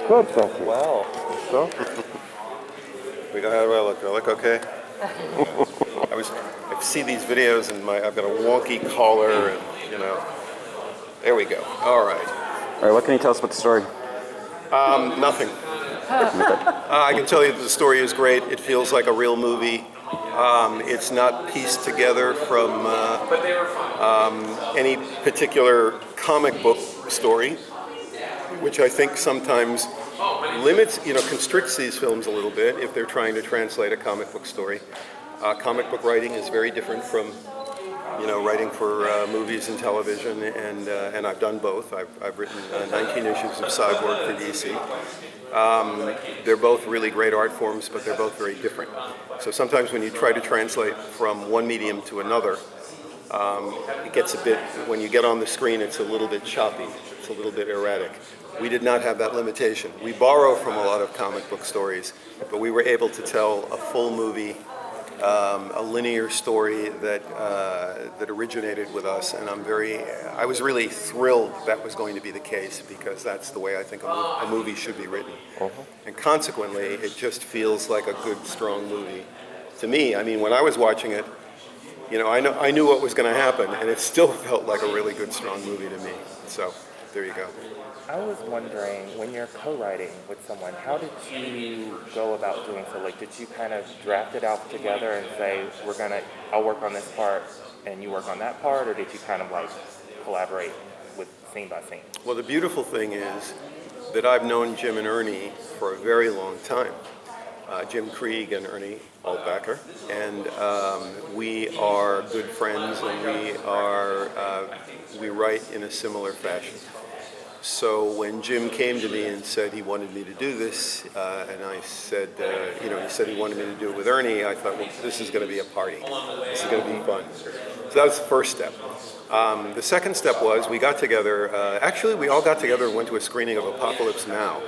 Good, thank you. Wow. So? We got, how do I look? Do I look okay? I see these videos and I've got a wonky collar and, there we go. All right. All right, what can you tell us about the story? Nothing. I can tell you that the story is great. It feels like a real movie. It's not pieced together from any particular comic book story, which I think sometimes limits, constricts these films a little bit if they're trying to translate a comic book story. Comic book writing is very different from, writing for movies and television, and I've done both. I've written 19 issues of Cyborg for DC. They're both really great art forms, but they're both very different. So sometimes when you try to translate from one medium to another, it gets a bit, when you get on the screen, it's a little bit choppy. It's a little bit erratic. We did not have that limitation. We borrow from a lot of comic book stories, but we were able to tell a full movie, a linear story that originated with us, and I was really thrilled that was going to be the case, because that's the way I think a movie should be written. And consequently, it just feels like a good, strong movie to me. I mean, when I was watching it, I knew what was going to happen, and it still felt like a really good, strong movie to me. So there you go. I was wondering, when you're co-writing with someone, how did you go about doing so? Like, did you kind of draft it out together and say, I'll work on this part and you work on that part, or did you kind of like collaborate with scene by scene? Well, the beautiful thing is that I've known Jim and Ernie for a very long time. Jim Krieg and Ernie Altbacker, and we are good friends, and we write in a similar fashion. So when Jim came to me and said he wanted me to do this, and I said, he said he wanted me to do it with Ernie, I thought, well, this is going to be a party. This is going to be fun. So that was the first step. The second step was we got together, actually we all got together and went to a screening of Apocalypse Now,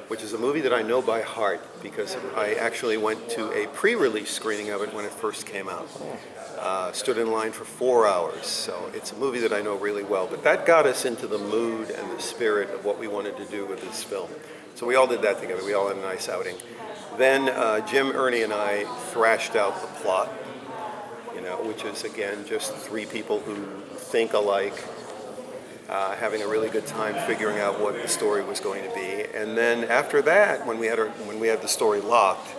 which is a movie that I know by heart because I actually went to a pre-release screening of it when it first came out. Stood in line for 4 hours, so it's a movie that I know really well. But that got us into the mood and the spirit of what we wanted to do with this film. So we all did that together. We all had a nice outing. Then Jim, Ernie, and I thrashed out the plot, which is, again, just three people who think alike, having a really good time figuring out what the story was going to be. And then after that, when we had the story locked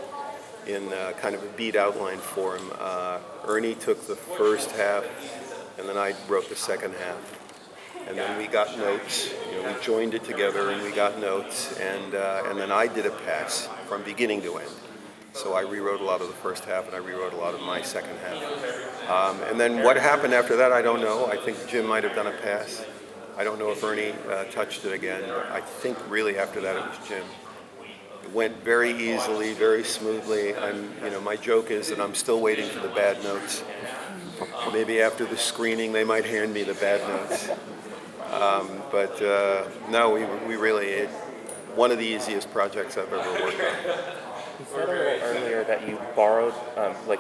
in kind of a beat outline form, Ernie took the first half, and then I wrote the second half. And then we got notes. We joined it together, and we got notes. And then I did a pass from beginning to end. So I rewrote a lot of the first half, and I rewrote a lot of my second half. And then what happened after that, I don't know. I think Jim might have done a pass. I don't know if Ernie touched it again, but I think really after that it was Jim. It went very easily, very smoothly. My joke is that I'm still waiting for the bad notes. Maybe after the screening they might hand me the bad notes. No, we really, one of the easiest projects I've ever worked on. You said a little earlier that you borrowed,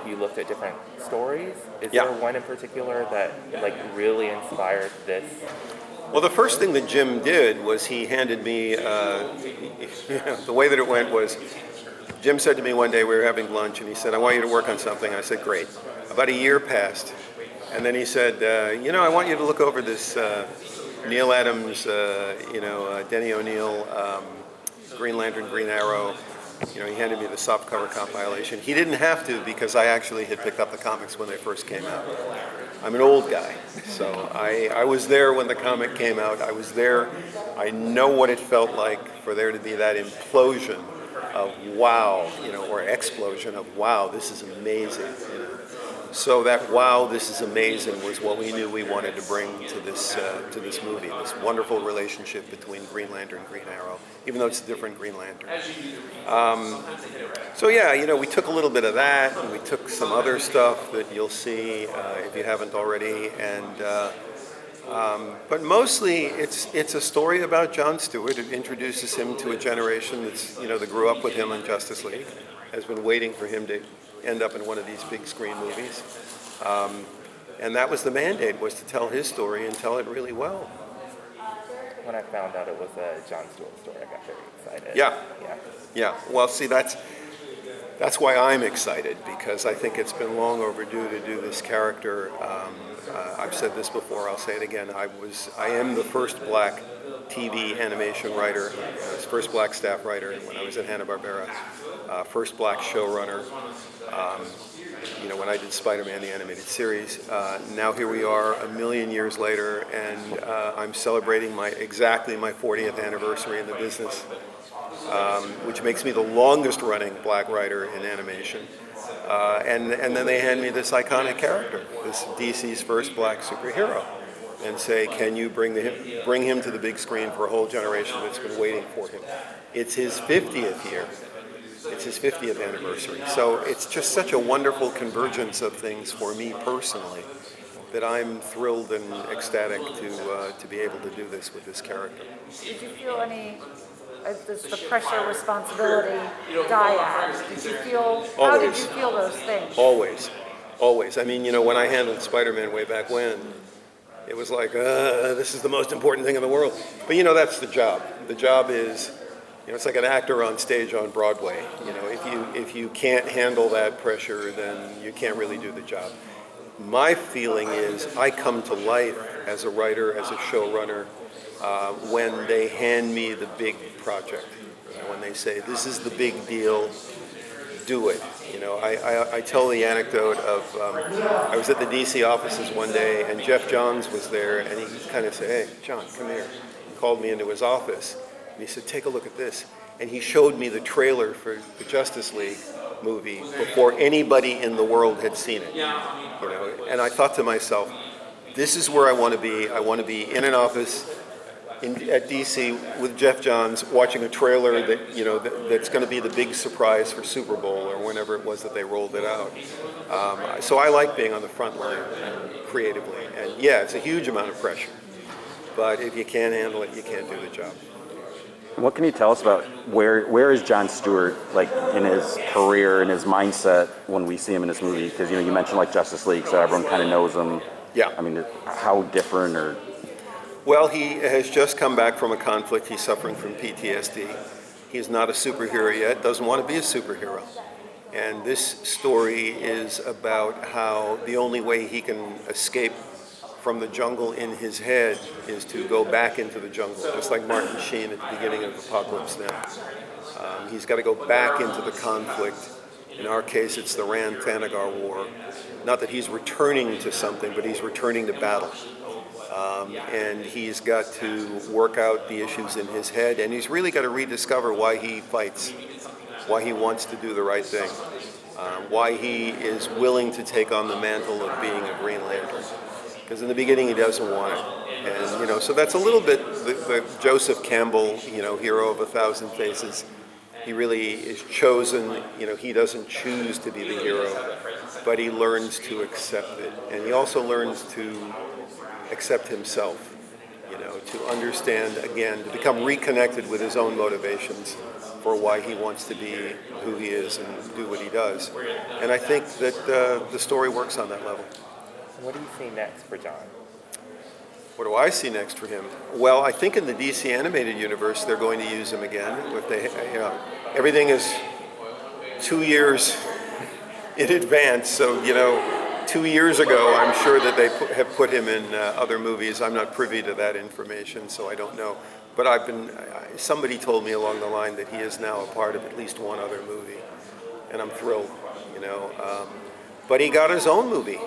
you looked at different stories. Is there one in particular that really inspired this? Well, the first thing that Jim did was he handed me, the way that it went was, Jim said to me one day, we were having lunch, and he said, I want you to work on something. I said, great. About a year passed, and then he said, I want you to look over this Neil Adams, Denny O'Neil, Green Lantern, Green Arrow. He handed me the softcover compilation. He didn't have to because I actually had picked up the comics when they first came out. I'm an old guy, so I was there when the comic came out. I was there. I know what it felt like for there to be that implosion of wow, or explosion of wow, this is amazing. So that wow, this is amazing was what we knew we wanted to bring to this movie, this wonderful relationship between Green Lantern and Green Arrow, even though it's a different Green Lantern. We took a little bit of that, and we took some other stuff that you'll see if you haven't already, but mostly it's a story about Jon Stewart. It introduces him to a generation that grew up with him on Justice League, has been waiting for him to end up in one of these big screen movies. And that was the mandate, was to tell his story and tell it really well. When I found out it was a Jon Stewart story, I got very excited. Yeah, Yeah. yeah. Well, see, that's why I'm excited, because I think it's been long overdue to do this character. I've said this before, I'll say it again. I am the first black TV animation writer, first black staff writer when I was at Hanna-Barbera, first black showrunner, when I did Spider-Man, the animated series. Now here we are a million years later, and I'm celebrating exactly my 40th anniversary in the business, which makes me the longest running black writer in animation. And then they hand me this iconic character, this DC's first black superhero, and say, can you bring him to the big screen for a whole generation that's been waiting for him? It's his 50th year. It's his 50th anniversary. So it's just such a wonderful convergence of things for me personally that I'm thrilled and ecstatic to be able to do this with this character. Did you feel any, does the pressure, responsibility, dyad? Did you feel, how did you feel those things? Always, always. I mean, when I handled Spider-Man way back when, it was like, this is the most important thing in the world. But that's the job. The job is, it's like an actor on stage on Broadway. If you can't handle that pressure, then you can't really do the job. My feeling is I come to life as a writer, as a showrunner, when they hand me the big project. When they say, this is the big deal, do it. I tell the anecdote of, I was at the DC offices one day, and Jeff Johns was there, and he kind of said, hey, John, come here. He called me into his office, and he said, take a look at this. And he showed me the trailer for the Justice League movie before anybody in the world had seen it. And I thought to myself, this is where I want to be. I want to be in an office at DC with Jeff Johns watching a trailer that's going to be the big surprise for Super Bowl or whenever it was that they rolled it out. So I like being on the front line creatively. And yeah, it's a huge amount of pressure. But if you can't handle it, you can't do the job. What can you tell us about where is Jon Stewart, like, in his career and his mindset when we see him in this movie? Because you mentioned like Justice League, so everyone kind of knows him. Yeah. I mean, how different or? Well, he has just come back from a conflict. He's suffering from PTSD. He's not a superhero yet. Doesn't want to be a superhero. And this story is about how the only way he can escape from the jungle in his head is to go back into the jungle, just like Martin Sheen at the beginning of Apocalypse Now. He's got to go back into the conflict. In our case, it's the Rand-Thanagar War. Not that he's returning to something, but he's returning to battle. And he's got to work out the issues in his head, and he's really got to rediscover why he fights, why he wants to do the right thing, why he is willing to take on the mantle of being a Green Lantern. Because in the beginning he doesn't want it, and so that's a little bit the Joseph Campbell, hero of 1,000 faces. He really is chosen. He doesn't choose to be the hero, but he learns to accept it, and he also learns to accept himself. To understand again, to become reconnected with his own motivations for why he wants to be who he is and do what he does. And I think that the story works on that level. What do you see next for Jon? What do I see next for him? Well, I think in the DC animated universe, they're going to use him again. Everything is 2 years in advance. So, 2 years ago, I'm sure that they have put him in other movies. I'm not privy to that information, so I don't know. But somebody told me along the line that he is now a part of at least one other movie, and I'm thrilled. But he got his own movie.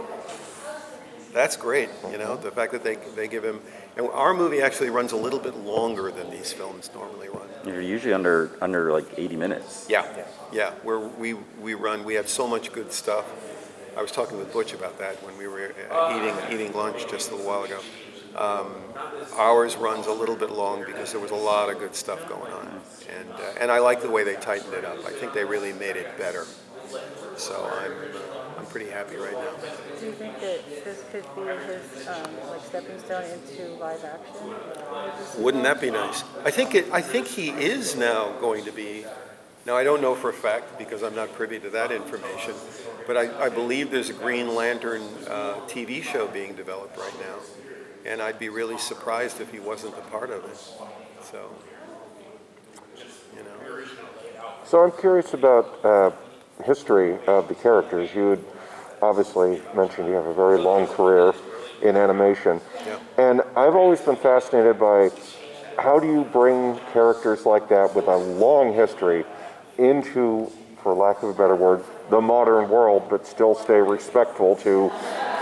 That's great, the fact that they give him, and our movie actually runs a little bit longer than these films normally run. You're usually under like 80 minutes. Yeah. We have so much good stuff. I was talking with Butch about that when we were eating lunch just a little while ago. Ours runs a little bit long because there was a lot of good stuff going on, and I like the way they tightened it up. I think they really made it better. So I'm pretty happy right now. Do you think that this could be his stepping stone into live action? Wouldn't that be nice? I think he is now going to be. Now, I don't know for a fact because I'm not privy to that information, but I believe there's a Green Lantern TV show being developed right now, and I'd be really surprised if he wasn't a part of it. So, So I'm curious about history of the characters. You had obviously mentioned you have a very long career in animation. Yeah. And I've always been fascinated by how do you bring characters like that with a long history into, for lack of a better word, the modern world, but still stay respectful to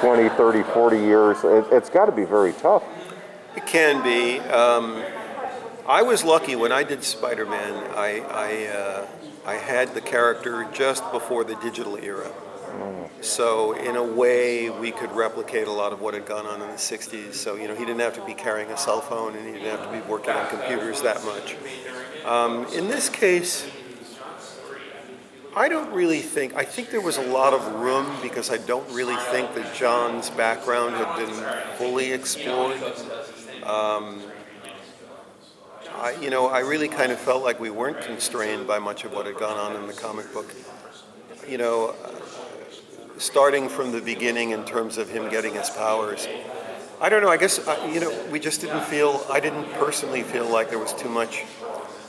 20, 30, 40 years. It's got to be very tough. It can be. I was lucky when I did Spider-Man. I had the character just before the digital era. So in a way, we could replicate a lot of what had gone on in the 60s. So, he didn't have to be carrying a cell phone and he didn't have to be working on computers that much. In this case, I think there was a lot of room because I don't really think that Jon's background had been fully explored. I really kind of felt like we weren't constrained by much of what had gone on in the comic book. Starting from the beginning in terms of him getting his powers. I don't know, I guess, we just I didn't personally feel like there was too much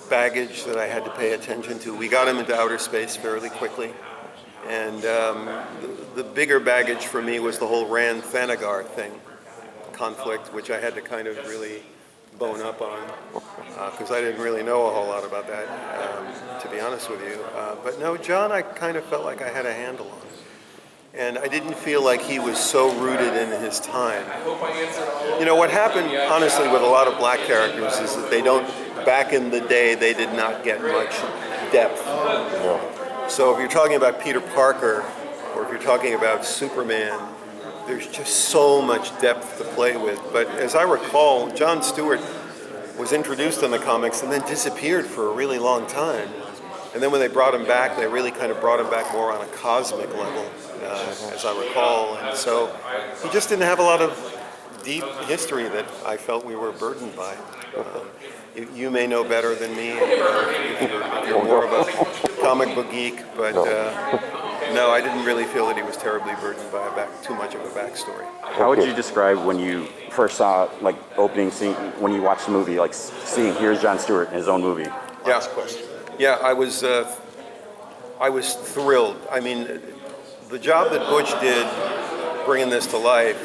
baggage that I had to pay attention to. We got him into outer space fairly quickly. And the bigger baggage for me was the whole Rand-Thanagar conflict, which I had to kind of really bone up on, because I didn't really know a whole lot about that, to be honest with you. But no, Jon, I kind of felt like I had a handle on. And I didn't feel like he was so rooted in his time. What happened, honestly, with a lot of black characters is that back in the day, they did not get much depth. So if you're talking about Peter Parker, or if you're talking about Superman, there's just so much depth to play with. But as I recall, Jon Stewart was introduced in the comics and then disappeared for a really long time. And then when they brought him back, they really kind of brought him back more on a cosmic level, as I recall. And so he just didn't have a lot of deep history that I felt we were burdened by. You may know better than me if you're more of a comic book geek, but no, I didn't really feel that he was terribly burdened by too much of a backstory. How would you describe when you first saw, like, opening scene, when you watched the movie, like, seeing here's Jon Stewart in his own movie? Last question. Yeah, I was thrilled. I mean, the job that Butch did bringing this to life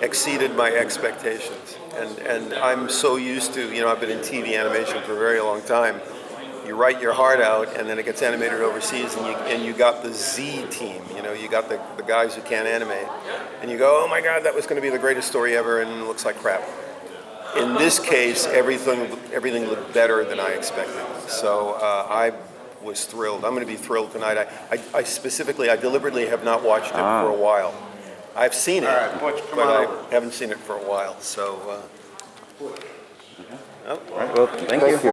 exceeded my expectations. And I'm so used to, I've been in TV animation for a very long time. You write your heart out, and then it gets animated overseas, and you got the Z team. You got the guys who can't animate, and you go, oh my God, that was going to be the greatest story ever, and it looks like crap. In this case, everything looked better than I expected. So I was thrilled. I'm going to be thrilled tonight. I deliberately have not watched it for a while. I've seen it, but I haven't seen it for a while. So. All right, well, thank you.